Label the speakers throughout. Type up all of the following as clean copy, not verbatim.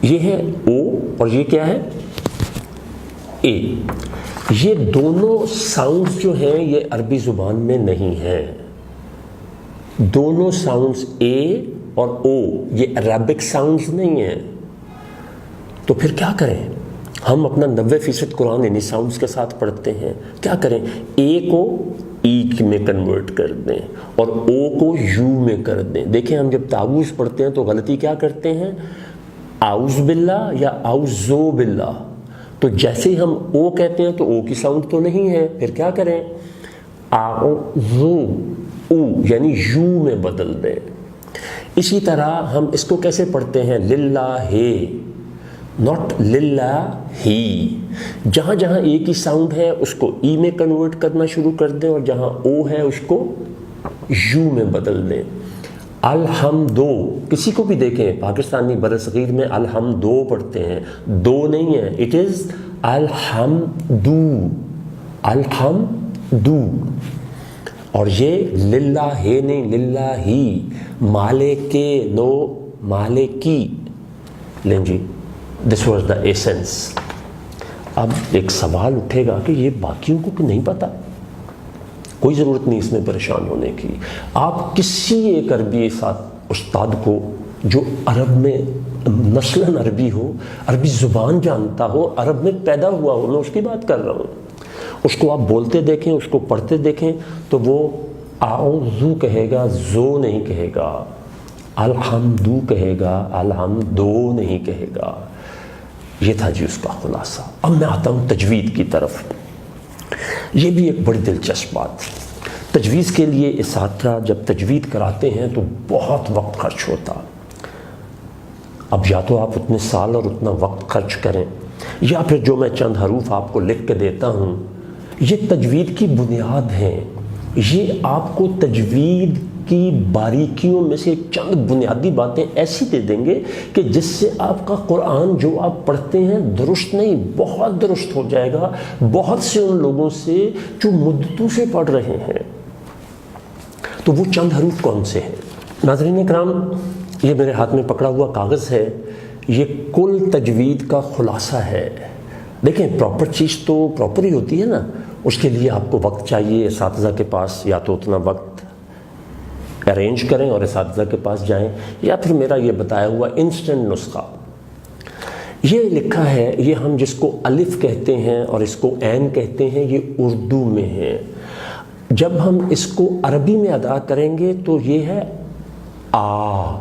Speaker 1: یہ ہے او اور یہ کیا ہے اے. یہ دونوں ساؤنڈز جو ہیں یہ عربی زبان میں نہیں ہیں. دونوں ساؤنڈز اے اور او یہ عربک ساؤنڈز نہیں ہیں. تو پھر کیا کریں؟ ہم اپنا 90% قرآن انہی ساؤنڈز کے ساتھ پڑھتے ہیں. کیا کریں؟ اے کو ای میں کنورٹ کر دیں اور او کو یو میں کر دیں. دیکھیں ہم جب تعوذ پڑھتے ہیں تو غلطی کیا کرتے ہیں؟ اعوذ باللہ یا اعوذو باللہ. تو جیسے ہی ہم او کہتے ہیں تو او کی ساؤنڈ تو نہیں ہے. پھر کیا کریں؟ اعوذو او یعنی یو میں بدل دیں. اسی طرح ہم اس کو کیسے پڑھتے ہیں؟ للہ ناٹ للہ ہی. جہاں جہاں اے کی ساؤنڈ ہے اس کو ای میں کنورٹ کرنا شروع کر دیں اور جہاں او ہے اس کو یو میں بدل دیں. الحمدو کسی کو بھی دیکھیں پاکستانی برصغیر میں الحمدو پڑھتے ہیں، دو نہیں ہے. اٹ از الحمدو الحمدو. اور یہ للہ ہے نہیں للہ ہی. مالک نو مالکی. لیں جی دس واز دا ایسنس. اب ایک سوال اٹھے گا کہ یہ باقیوں کو نہیں پتا. کوئی ضرورت نہیں اس میں پریشان ہونے کی. آپ کسی ایک عربی استاد کو جو عرب میں نسلاً عربی ہو، عربی زبان جانتا ہو، عرب میں پیدا ہوا ہو، میں اس کی بات کر رہا ہوں، اس کو آپ بولتے دیکھیں، اس کو پڑھتے دیکھیں تو وہ اعوذو کہے گا، زو نہیں کہے گا. الحمدو کہے گا، الحمدو نہیں کہے گا. یہ تھا جی اس کا خلاصہ. اب میں آتا ہوں تجوید کی طرف. یہ بھی ایک بڑی دلچسپ بات. تجویز کے لیے اساتذہ جب تجوید کراتے ہیں تو بہت وقت خرچ ہوتا. اب یا تو آپ اتنے سال اور اتنا وقت خرچ کریں یا پھر جو میں چند حروف آپ کو لکھ کے دیتا ہوں یہ تجوید کی بنیاد ہیں. یہ آپ کو تجوید کی باریکیوں میں سے چند بنیادی باتیں ایسی دے دیں گے کہ جس سے آپ کا قرآن جو آپ پڑھتے ہیں درست نہیں بہت درست ہو جائے گا بہت سے ان لوگوں سے جو مدتوں سے پڑھ رہے ہیں. تو وہ چند حروف کون سے ہیں؟ ناظرین اکرام، یہ میرے ہاتھ میں پکڑا ہوا کاغذ ہے، یہ کل تجوید کا خلاصہ ہے. دیکھیں پراپر چیز تو پراپر ہی ہوتی ہے نا، اس کے لیے آپ کو وقت چاہیے. اساتذہ کے پاس یا تو اتنا وقت ارینج کریں اور اساتذہ کے پاس جائیں یا پھر میرا یہ بتایا ہوا انسٹنٹ نسخہ. یہ لکھا ہے، یہ ہم جس کو الف کہتے ہیں اور اس کو عین کہتے ہیں یہ اردو میں ہے. جب ہم اس کو عربی میں ادا کریں گے تو یہ ہے آ.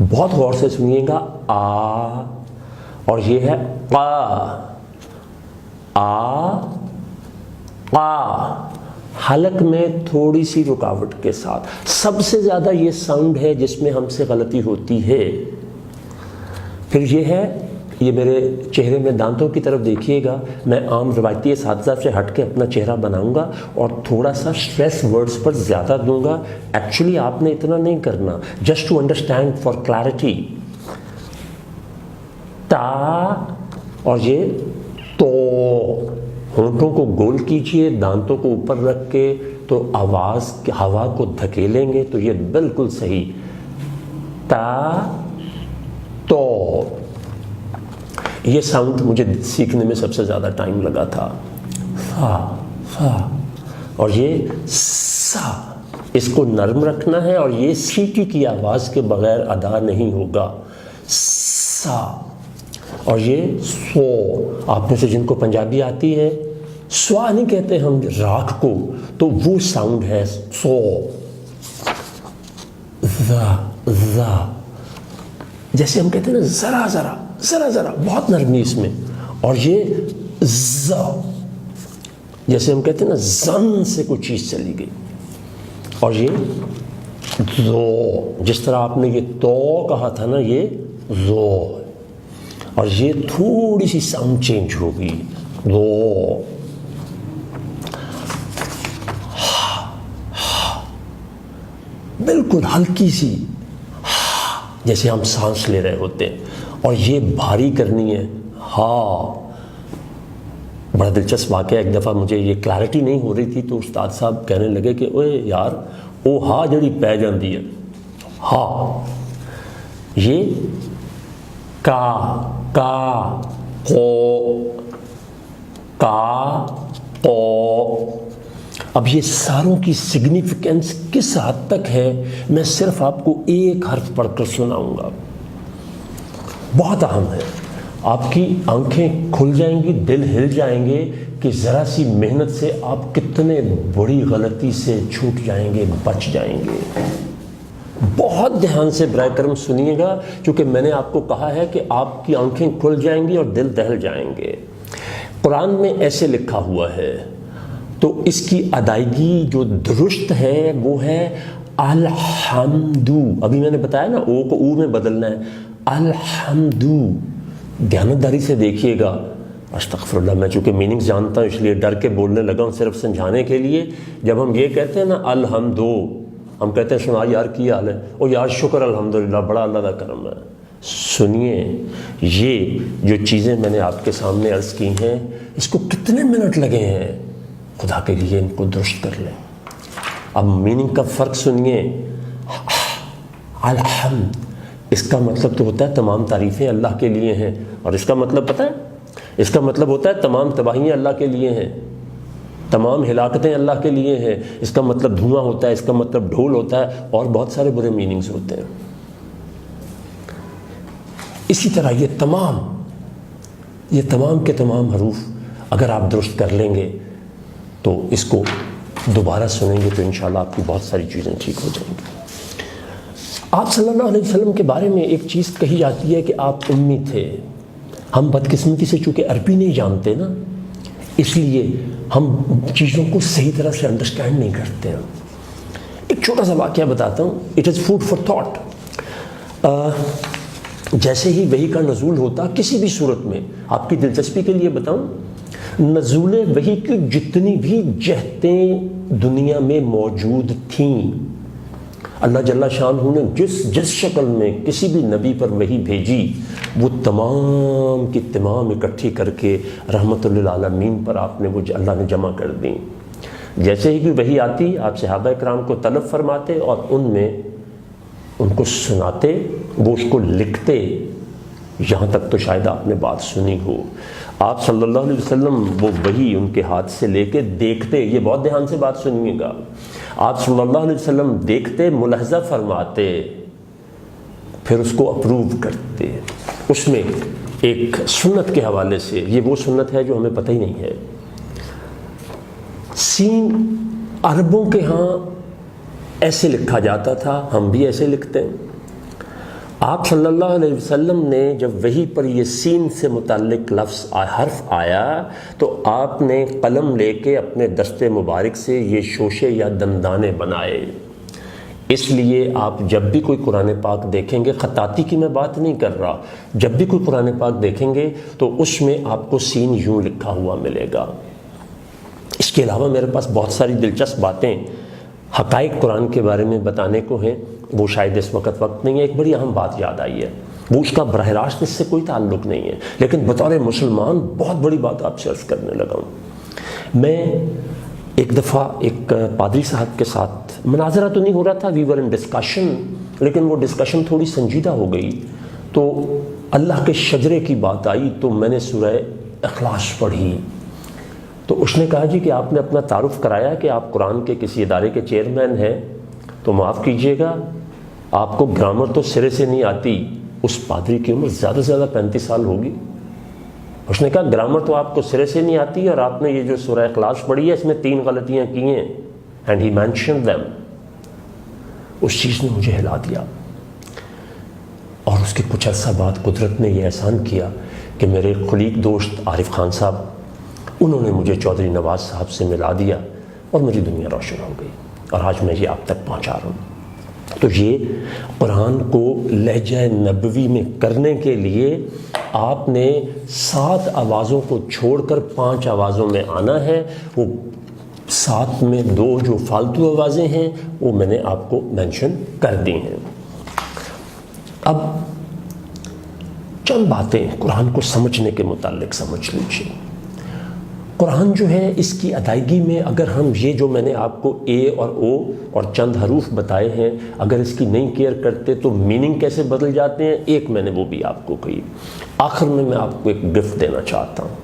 Speaker 1: بہت غور سے سنیے گا آ. اور یہ ہے قا. آ قا. حلق میں تھوڑی سی رکاوٹ کے ساتھ. سب سے زیادہ یہ ساؤنڈ ہے جس میں ہم سے غلطی ہوتی ہے. پھر یہ ہے، یہ میرے چہرے میں دانتوں کی طرف دیکھیے گا. میں عام روایتی اساتذہ سے ہٹ کے اپنا چہرہ بناؤں گا اور تھوڑا سا اسٹریس ورڈز پر زیادہ دوں گا. ایکچولی آپ نے اتنا نہیں کرنا، just to understand for clarity. تا اور یہ تو. ہونٹوں کو گول کیجئے، دانتوں کو اوپر رکھ کے تو آواز ہوا کو دھکیلیں گے تو یہ بالکل صحیح. تا تو. یہ ساؤنڈ مجھے سیکھنے میں سب سے زیادہ ٹائم لگا تھا. فا فا. اور یہ سا. اس کو نرم رکھنا ہے اور یہ سیٹی کی آواز کے بغیر ادا نہیں ہوگا. سا. اور یہ سو. آپ میں سے جن کو پنجابی آتی ہے سوا نہیں کہتے ہم راکھ کو، تو وہ ساؤنڈ ہے سو. ذا ذا. جیسے ہم کہتے ہیں نا ذرا ذرا ذرا ذرا، بہت نرمی اس میں. اور یہ ذا، جیسے ہم کہتے ہیں نا زن سے کوئی چیز چلی گئی. اور یہ زو، جس طرح آپ نے یہ تو کہا تھا نا یہ زو. اور یہ تھوڑی سی ساؤنڈ چینج ہوگی زو. بالکل ہلکی سی جیسے ہم سانس لے رہے ہوتے ہیں. اور یہ بھاری کرنی ہے ہاں. بڑا دلچسپ واقعہ، ایک دفعہ مجھے یہ کلیئرٹی نہیں ہو رہی تھی تو استاد صاحب کہنے لگے کہ اوے یار او ہا جڑی پی جاندی ہے ہاں، یہ کا قو کا قو. اب یہ ساروں کی سگنیفیکنس کس حد تک ہے میں صرف آپ کو ایک حرف پڑھ کر سناؤں گا. بہت اہم ہے. آپ کی آنکھیں کھل جائیں گی, دل ہل جائیں گے کہ ذرا سی محنت سے آپ کتنے بڑی غلطی سے چھوٹ جائیں گے, بچ جائیں گے. بہت دھیان سے برائے کرم سنیے گا, کیونکہ میں نے آپ کو کہا ہے کہ آپ کی آنکھیں کھل جائیں گی اور دل دہل جائیں گے. قرآن میں ایسے لکھا ہوا ہے, تو اس کی ادائیگی جو درست ہے وہ ہے الحمدو. ابھی میں نے بتایا نا او کو او میں بدلنا ہے. الحمدو. دیانتداری سے دیکھیے گا. استغفر اللہ, میں چونکہ میننگز جانتا ہوں اس لیے ڈر کے بولنے لگا ہوں صرف سمجھانے کے لیے. جب ہم یہ کہتے ہیں نا الحمدو, ہم کہتے ہیں سنا یار کی حال ہے, او یار شکر الحمدللہ, بڑا اللہ کا کرم ہے. سنیے, یہ جو چیزیں میں نے آپ کے سامنے عرض کی ہیں اس کو کتنے منٹ لگے ہیں, خدا کے لیے ان کو درست کر لیں. اب میننگ کا فرق سنیے. الحمد, اس کا مطلب تو ہوتا ہے تمام تعریفیں اللہ کے لیے ہیں, اور اس کا مطلب پتہ ہے, اس کا مطلب ہوتا ہے تمام تباہیاں اللہ کے لیے ہیں, تمام ہلاکتیں اللہ کے لیے ہیں. اس کا مطلب دھواں ہوتا ہے, اس کا مطلب ڈھول ہوتا ہے, اور بہت سارے برے میننگز ہوتے ہیں. اسی طرح یہ تمام کے تمام حروف اگر آپ درست کر لیں گے تو اس کو دوبارہ سنیں گے تو انشاءاللہ آپ کی بہت ساری چیزیں ٹھیک ہو جائیں گی. آپ صلی اللہ علیہ وسلم کے بارے میں ایک چیز کہی جاتی ہے کہ آپ امی تھے. ہم بدقسمتی سے چونکہ عربی نہیں جانتے نا, اس لیے ہم چیزوں کو صحیح طرح سے انڈرسٹینڈ نہیں کرتے ہیں. ایک چھوٹا سا واقعہ بتاتا ہوں, it is food for thought. جیسے ہی وحی کا نزول ہوتا کسی بھی صورت میں, آپ کی دلچسپی کے لیے بتاؤں, نزول وحی کی جتنی بھی جہتیں دنیا میں موجود تھیں, اللہ جل شانہ نے جس شکل میں کسی بھی نبی پر وحی بھیجی وہ تمام کی تمام اکٹھی کر کے رحمت للعالمین پر آپ نے وہ اللہ نے جمع کر دیں. جیسے ہی بھی وحی آتی آپ صحابہ کرام کو طلب فرماتے اور ان کو سناتے, وہ اس کو لکھتے. یہاں تک تو شاید آپ نے بات سنی ہو, آپ صلی اللہ علیہ وسلم وہ وحی ان کے ہاتھ سے لے کے دیکھتے. یہ بہت دھیان سے بات سنیے گا. آپ صلی اللہ علیہ وسلم دیکھتے, ملاحظہ فرماتے, پھر اس کو اپروو کرتے. اس میں ایک سنت کے حوالے سے, یہ وہ سنت ہے جو ہمیں پتہ ہی نہیں ہے. سین عربوں کے ہاں ایسے لکھا جاتا تھا, ہم بھی ایسے لکھتے ہیں. آپ صلی اللہ علیہ وسلم نے جب وحی پر یہ سین سے متعلق لفظ حرف آیا تو آپ نے قلم لے کے اپنے دست مبارک سے یہ شوشے یا دندانے بنائے. اس لیے آپ جب بھی کوئی قرآن پاک دیکھیں گے, خطاطی کی میں بات نہیں کر رہا, جب بھی کوئی قرآن پاک دیکھیں گے تو اس میں آپ کو سین یوں لکھا ہوا ملے گا. اس کے علاوہ میرے پاس بہت ساری دلچسپ باتیں حقائق قرآن کے بارے میں بتانے کو ہیں, وہ شاید اس وقت نہیں ہے. ایک بڑی اہم بات یاد آئی ہے, وہ اس کا براہ راست اس سے کوئی تعلق نہیں ہے, لیکن بطور مسلمان بہت بڑی بات آپ سے عرض کرنے لگا ہوں. میں ایک دفعہ ایک پادری صاحب کے ساتھ مناظرہ تو نہیں ہو رہا تھا, وی ور ان ڈسکشن, لیکن وہ ڈسکشن تھوڑی سنجیدہ ہو گئی. تو اللہ کے شجرے کی بات آئی تو میں نے سورہ اخلاص پڑھی. تو اس نے کہا جی کہ آپ نے اپنا تعارف کرایا کہ آپ قرآن کے کسی ادارے کے چیئرمین ہیں, تو معاف کیجئے گا آپ کو گرامر تو سرے سے نہیں آتی. اس پادری کی عمر زیادہ سے زیادہ 35 سال ہوگی. اس نے کہا گرامر تو آپ کو سرے سے نہیں آتی, اور آپ نے یہ جو سورہ اخلاص پڑھی ہے اس میں 3 غلطیاں کی ہیں. And he mention them. اس چیز نے مجھے ہلا دیا. اور اس کے کچھ عرصہ بعد قدرت نے یہ احسان کیا کہ میرے خلیق دوست عارف خان صاحب, انہوں نے مجھے چودھری نواز صاحب سے ملا دیا اور میری دنیا روشن ہو گئی, اور آج میں یہ آپ تک پہنچا رہا ہوں. تو یہ قرآن کو لہجہ نبوی میں کرنے کے لیے آپ نے 7 آوازوں کو چھوڑ کر 5 آوازوں میں آنا ہے. وہ 7 میں 2 جو فالتو آوازیں ہیں وہ میں نے آپ کو مینشن کر دی ہیں. اب چند باتیں قرآن کو سمجھنے کے متعلق سمجھ لیجیے. قرآن جو ہے اس کی ادائیگی میں اگر ہم یہ جو میں نے آپ کو اے اور او اور چند حروف بتائے ہیں اگر اس کی نہیں کیئر کرتے تو میننگ کیسے بدل جاتے ہیں، ایک میں نے وہ بھی آپ کو کہی۔ آخر میں آپ کو ایک گفٹ دینا چاہتا ہوں،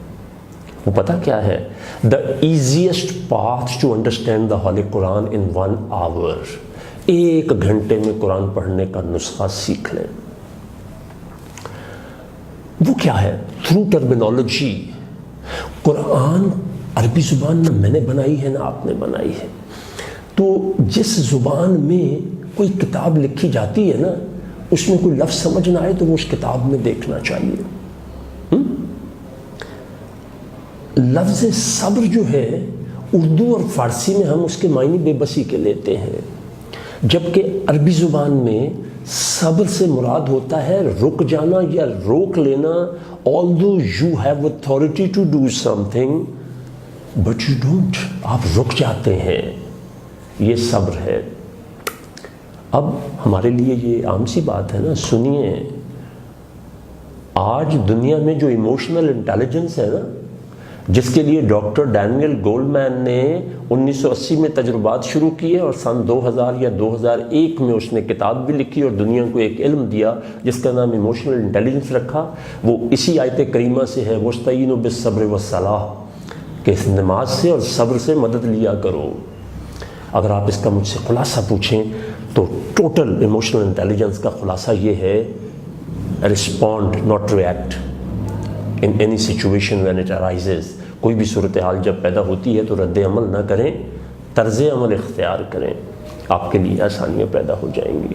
Speaker 1: وہ پتہ کیا ہے؟ The easiest path to understand the holy Quran in 1 hour. 1 گھنٹے میں قرآن پڑھنے کا نسخہ سیکھ لیں۔ وہ کیا ہے؟ Through terminology. قرآن عربی زبان نہ میں نے بنائی ہے نہ آپ نے بنائی ہے، تو جس زبان میں کوئی کتاب لکھی جاتی ہے نا، اس میں کوئی لفظ سمجھ نہ آئے تو وہ اس کتاب میں دیکھنا چاہیے۔ لفظ صبر جو ہے اردو اور فارسی میں ہم اس کے معنی بے بسی کے لیتے ہیں، جبکہ عربی زبان میں صبر سے مراد ہوتا ہے رک جانا یا روک لینا۔ although you have authority to do something but you don't، آپ رک جاتے ہیں، یہ صبر ہے۔ اب ہمارے لیے یہ عام سی بات ہے نا، سنیے، آج دنیا میں جو ایموشنل انٹیلیجنس ہے نا، جس کے لیے ڈاکٹر ڈینیل گولڈمین نے 1980 میں تجربات شروع کیے اور سن 2000 یا 2001 میں اس نے کتاب بھی لکھی اور دنیا کو ایک علم دیا جس کا نام ایموشنل انٹیلیجنس رکھا، وہ اسی آیت کریمہ سے ہے، وَاسْتَعِینُوا بِالصَّبْرِ وَالصَّلَاةِ، کہ اس نماز سے اور صبر سے مدد لیا کرو۔ اگر آپ اس کا مجھ سے خلاصہ پوچھیں تو ٹوٹل ایموشنل انٹیلیجنس کا خلاصہ یہ ہے، respond not react in any situation when it arises۔ کوئی بھی صورتحال جب پیدا ہوتی ہے تو رد عمل نہ کریں، طرز عمل اختیار کریں، آپ کے لیے آسانیاں پیدا ہو جائیں گی۔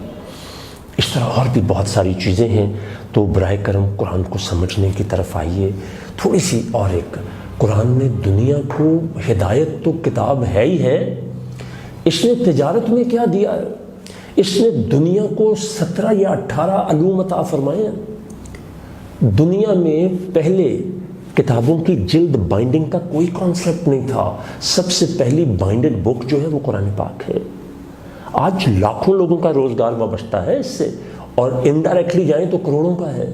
Speaker 1: اس طرح اور بھی بہت ساری چیزیں ہیں، تو براہ کرم قرآن کو سمجھنے کی طرف آئیے۔ تھوڑی سی اور ایک، قرآن نے دنیا کو ہدایت تو کتاب ہے ہی ہے، اس نے تجارت میں کیا دیا ہے؟ اس نے دنیا کو 17 یا 18 علوم عطا فرمائے ہیں۔ دنیا میں پہلے کتابوں کی جلد بائنڈنگ کا کوئی کانسیپٹ نہیں تھا، سب سے پہلی بائنڈڈ بک جو ہے وہ قرآن پاک ہے۔ آج لاکھوں لوگوں کا روزگار وابستہ ہے اس سے، اور انڈائریکٹلی جائیں تو کروڑوں کا ہے۔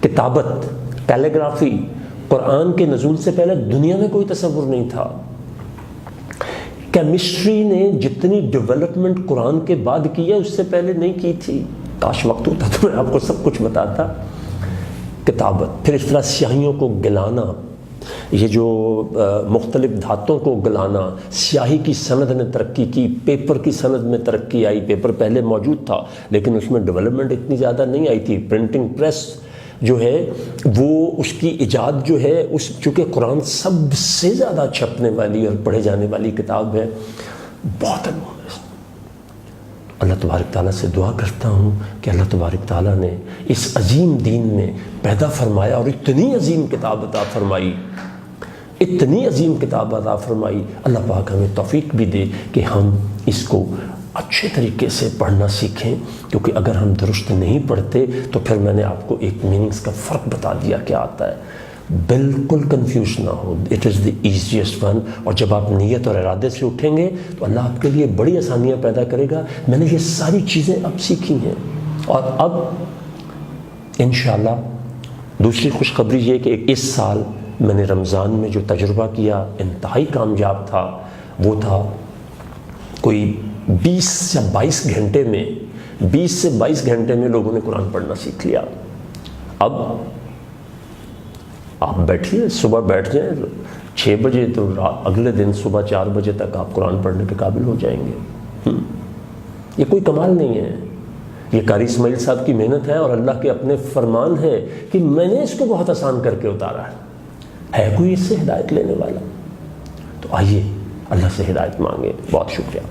Speaker 1: کتابت، کیلیگرافی قرآن کے نزول سے پہلے دنیا میں کوئی تصور نہیں تھا۔ کیمسٹری نے جتنی ڈیولپمنٹ قرآن کے بعد کی ہے اس سے پہلے نہیں کی تھی۔ کاش وقت ہوتا تو میں آپ کو سب کچھ بتاتا۔ کتابت، پھر اس طرح سیاہیوں کو گلانا، یہ جو مختلف دھاتوں کو گلانا، سیاہی کی سند نے ترقی کی، پیپر کی سند میں ترقی آئی۔ پیپر پہلے موجود تھا لیکن اس میں ڈیولپمنٹ اتنی زیادہ نہیں آئی تھی۔ پرنٹنگ پریس جو ہے وہ اس کی ایجاد جو ہے، اس چونکہ قرآن سب سے زیادہ چھپنے والی اور پڑھے جانے والی کتاب ہے، بہت انمول ہے۔ اللہ تبارک تعالیٰ سے دعا کرتا ہوں کہ اللہ تبارک تعالیٰ نے اس عظیم دین میں پیدا فرمایا اور اتنی عظیم کتاب عطا فرمائی، اتنی عظیم کتاب عطا فرمائی، اللہ پاک ہمیں توفیق بھی دے کہ ہم اس کو اچھے طریقے سے پڑھنا سیکھیں، کیونکہ اگر ہم درست نہیں پڑھتے تو پھر میں نے آپ کو ایک میننگز کا فرق بتا دیا کیا آتا ہے، بالکل کنفیوز نہ ہو، it is the easiest one. اور جب آپ نیت اور ارادے سے اٹھیں گے تو اللہ آپ کے لیے بڑی آسانیاں پیدا کرے گا۔ میں نے یہ ساری چیزیں اب سیکھی ہیں، اور اب انشاءاللہ دوسری خوشخبری یہ کہ اس سال میں نے رمضان میں جو تجربہ کیا انتہائی کامیاب تھا، وہ تھا کوئی 20 یا 22 گھنٹے میں 20 سے 22 گھنٹے میں لوگوں نے قرآن پڑھنا سیکھ لیا۔ اب آپ بیٹھیے، صبح بیٹھ جائیں 6 بجے تو اگلے دن صبح 4 بجے تک آپ قرآن پڑھنے کے قابل ہو جائیں گے۔ یہ کوئی کمال نہیں ہے، یہ قاری اسماعیل صاحب کی محنت ہے اور اللہ کے اپنے فرمان ہے کہ میں نے اس کو بہت آسان کر کے اتارا ہے کوئی اس سے ہدایت لینے والا؟ تو آئیے اللہ سے ہدایت مانگے۔ بہت شکریہ۔